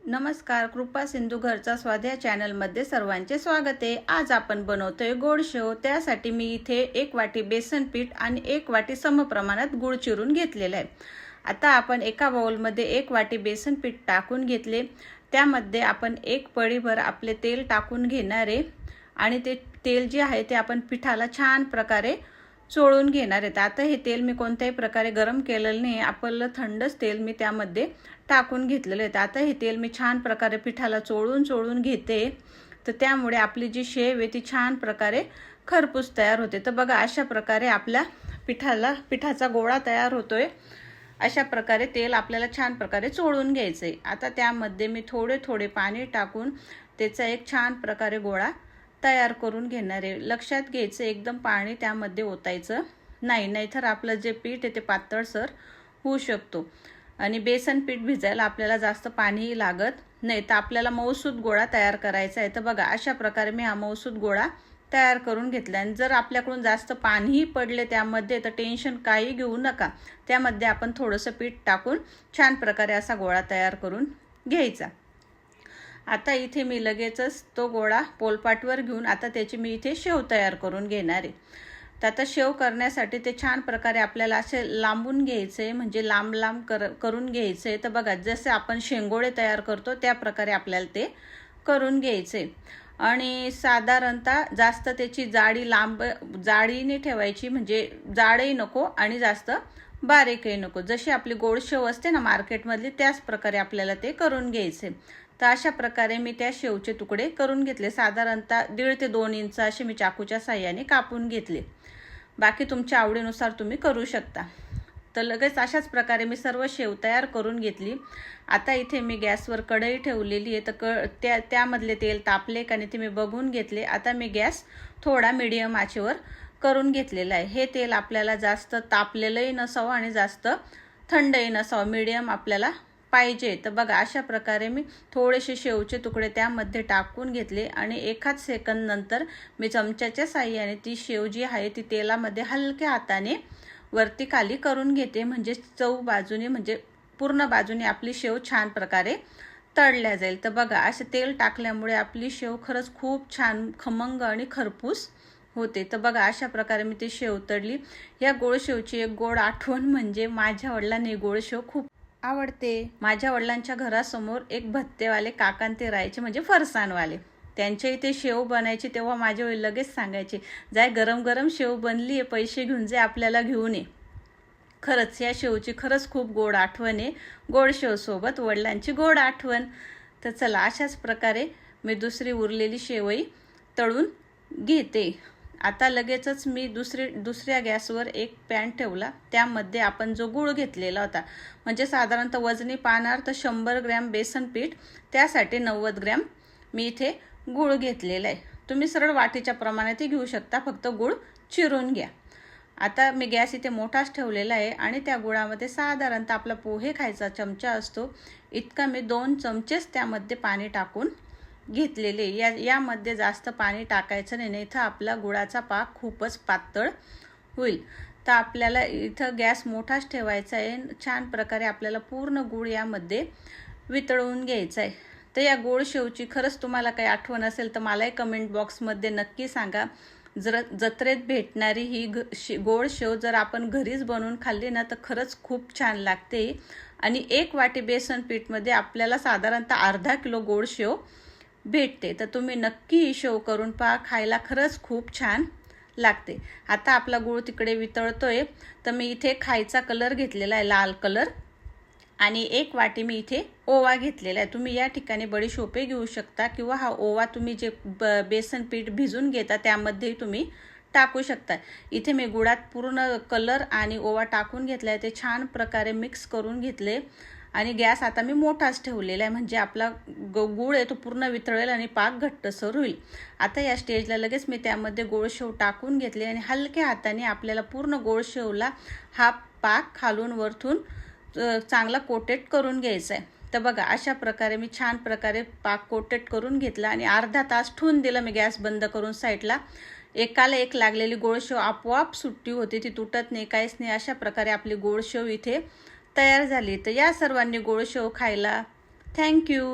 नमस्कार, कृपा सिंधू घरचा स्वाद या चॅनलमध्ये सर्वांचे स्वागत आहे। आज आपण बनवतोय गोड शेव। त्यासाठी मी इथे 1 वाटी बेसन पीठ आणि 1 वाटी समप्रमाणात गूळ चिरून घेतलेला आहे। आता आपण एका बाउलमध्ये 1 वाटी बेसन पीठ टाकून घेतले। त्यामध्ये आपण 1 पळीभर आपले तेल टाकून घेणार आहे आणि ते तेल जे आहे ते आपण पिठाला छान प्रकारे चोळून घेणार आहेत। आता हे तेल मी कोणत्याही प्रकारे गरम केलेलं नाही, आपलं थंडच तेल मी त्यामध्ये टाकून घेतलेलं आहे। आता हे तेल मी छान प्रकारे पिठाला चोळून घेते, तर त्यामुळे आपली जी शेव आहे ती छान प्रकारे खरपूस तयार होते। तर बघा, अशा प्रकारे आपल्या पिठाचा गोळा तयार होतोय। अशा प्रकारे तेल आपल्याला छान प्रकारे चोळून घ्यायचे। आता त्यामध्ये मी थोडे थोडे पाणी टाकून त्याचा एक छान प्रकारे गोळा तयार करून घेणार आहे। लक्षात घ्यायचं, एकदम पाणी त्यामध्ये ओतायचं नाही, नाहीतर आपलं जे पीठ आहे ते पातळसर होऊ शकतो आणि बेसन पीठ भिजायला आपल्याला जास्त पाणीही लागत नाही। तर आपल्याला मऊसूत गोळा तयार करायचा आहे। तर बघा, अशा प्रकारे मी हा मऊसूत गोळा तयार करून घेतला। आणि जर आपल्याकडून जास्त पाणीही पडले त्यामध्ये तर टेन्शन काही घेऊ नका, त्यामध्ये आपण थोडंसं पीठ टाकून छान प्रकारे असा गोळा तयार करून घ्यायचा। आता इथे मी लगेचच तो गोळा पोलपाटवर घेऊन आता त्याची मी इथे शेव तयार करून घेणार आहे। तर आता शेव करण्यासाठी ते छान प्रकारे आपल्याला असे लांबून घ्यायचे, म्हणजे लांब लांब करून घ्यायचे। तर बघा, जसे आपण शेंगोळे तयार करतो त्या प्रकारे आपल्याला ते करून घ्यायचे। आणि साधारणतः जास्त त्याची जाडीने ठेवायची, म्हणजे जाडही नको आणि जास्त बारीकही नको। जशी आपली गोड शेव असते ना मार्केटमधली, त्याच प्रकारे आपल्याला ते करून घ्यायचे। तर अशा प्रकारे मी त्या शेवचे तुकडे करून घेतले। साधारणतः 1.5 ते 2 इंच असे मी चाकूच्या साहाय्याने कापून घेतले। बाकी तुमच्या आवडीनुसार तुम्ही करू शकता। तर लगेच अशाच प्रकारे मी सर्व शेव तयार करून घेतली। आता इथे मी गॅसवर कढई ठेवलेली आहे। तर त्यामधले तेल तापले का नाही ते मी बघून घेतले। आता मी गॅस थोडा मीडियम आचेवर करून घेतलेला आहे। हे तेल आपल्याला जास्त तापलेलंही नसावं आणि जास्त थंडही नसावं, मीडियम आपल्याला पाहिजे। तर बघा, अशा प्रकारे मी थोडेसे शेवचे तुकडे त्यामध्ये टाकून घेतले आणि एकाच सेकंद नंतर मी चमच्याच्या साहाय्याने ती शेव जी आहे ती तेलामध्ये हलक्या हाताने वरती खाली करून घेते, म्हणजे चौ बाजूने, म्हणजे पूर्ण बाजूने आपली शेव छान प्रकारे तळल्या जाईल। तर बघा, असे तेल टाकल्यामुळे आपली शेव खरंच खूप छान खमंग आणि खरपूस होते। तर बघा, अशा प्रकारे मी ती शेव तळली। या गोड शेवची एक गोड आठवण म्हणजे माझ्या वडिलांनी गोड शेव खूप आवडते। माझ्या वडिलांच्या घरासमोर एक भत्तेवाले काकां ते राहायचे, म्हणजे फरसाणवाले। त्यांच्या इथे शेव बनायची तेव्हा माझे वडील लगेच सांगायचे, जाय गरम गरम शेव बनली आहे, पैसे घेऊन जे आपल्याला घेऊन ये। खरंच या शेवची खरंच खूप गोड आठवण आहे। गोड शेवसोबत वडिलांची गोड आठवण। तर चला, अशाच प्रकारे मी दुसरी उरलेली शेवही तळून घेते। आता लगेचच मी दुसऱ्या गॅसवर एक पॅन ठेवला। त्यामध्ये आपण जो गूळ घेतलेला होता, म्हणजे साधारणतः वजनी पाहणार तर 100 ग्रॅम बेसन पीठ, त्यासाठी 90 ग्रॅम मी इथे गूळ घेतलेला आहे। तुम्ही सरळ वाटीच्या प्रमाणातही घेऊ शकता, फक्त गूळ चिरून घ्या। आता मी गॅस इथे मोठाच ठेवलेला आहे आणि त्या गुळामध्ये साधारणतः आपला पोहे खायचा चमचा असतो इतका मी 2 चमचेच त्यामध्ये पाणी टाकून घेतलेले। यामध्ये जास्त पाणी टाकायचं नाही, नाहीतर आपला गुळाचा पाक खूपच पातळ होईल। तर आपल्याला इथं गॅस मोठाच ठेवायचा आहे। छान प्रकारे आपल्याला पूर्ण गूळ यामध्ये वितळवून घ्यायचा आहे। तर या गोड शेवची खरंच तुम्हाला काही आठवण असेल तर मलाही कमेंट बॉक्समध्ये नक्की सांगा। जत्रेत भेटणारी ही गोड शेव जर आपण घरीच बनवून खाल्ली ना तर खरंच खूप छान लागते। आणि 1 वाटी बेसन पीठमध्ये आपल्याला साधारणतः अर्धा किलो गोड शेव भेटते। तर तुम्ही नक्की ही शेव करून पहा, खायला खरंच खूप छान लागते। आता आपला गूळ तिकडे वितळतोय, तर मी इथे खायचा कलर घेतलेला आहे, लाल कलर, आणि 1 वाटी मी इथे ओवा घेतलेला आहे। तुम्ही या ठिकाणी बडीशोपे घेऊ शकता किंवा हा ओवा तुम्ही जे बेसन पीठ भिजून घेता त्यामध्येही तुम्ही टाकू शकता। इथे मी गुळात पूर्ण कलर आणि ओवा टाकून घेतला आहे, ते छान प्रकारे मिक्स करून घेतले आणि गॅस आता मी मोठाच ठेवलेला आहे, म्हणजे आपला गूळ आहे तो पूर्ण वितळेल आणि पाक घट्टसर होईल। आता या स्टेजला लगेच मी त्यामध्ये गोड शेव टाकून घेतले आणि हलक्या हाताने आपल्याला पूर्ण गोड शेवला हा पाक खालून वरतून चांगला कोटेड करून घ्यायचा आहे। तर बघा, अशा प्रकारे मी छान प्रकारे पाक कोटेड करून घेतला आणि अर्धा तास ठेवून दिलं मी गॅस बंद करून साईडला। एकाला एक लागलेली गोड शेव आपोआप सुट्टी होती, ती तुटत नाही, काहीच नाही। अशा प्रकारे आपली गोड शेव इथे तयार झाली। तर या सर्वांनी गोड शेव खायला थँक्यू.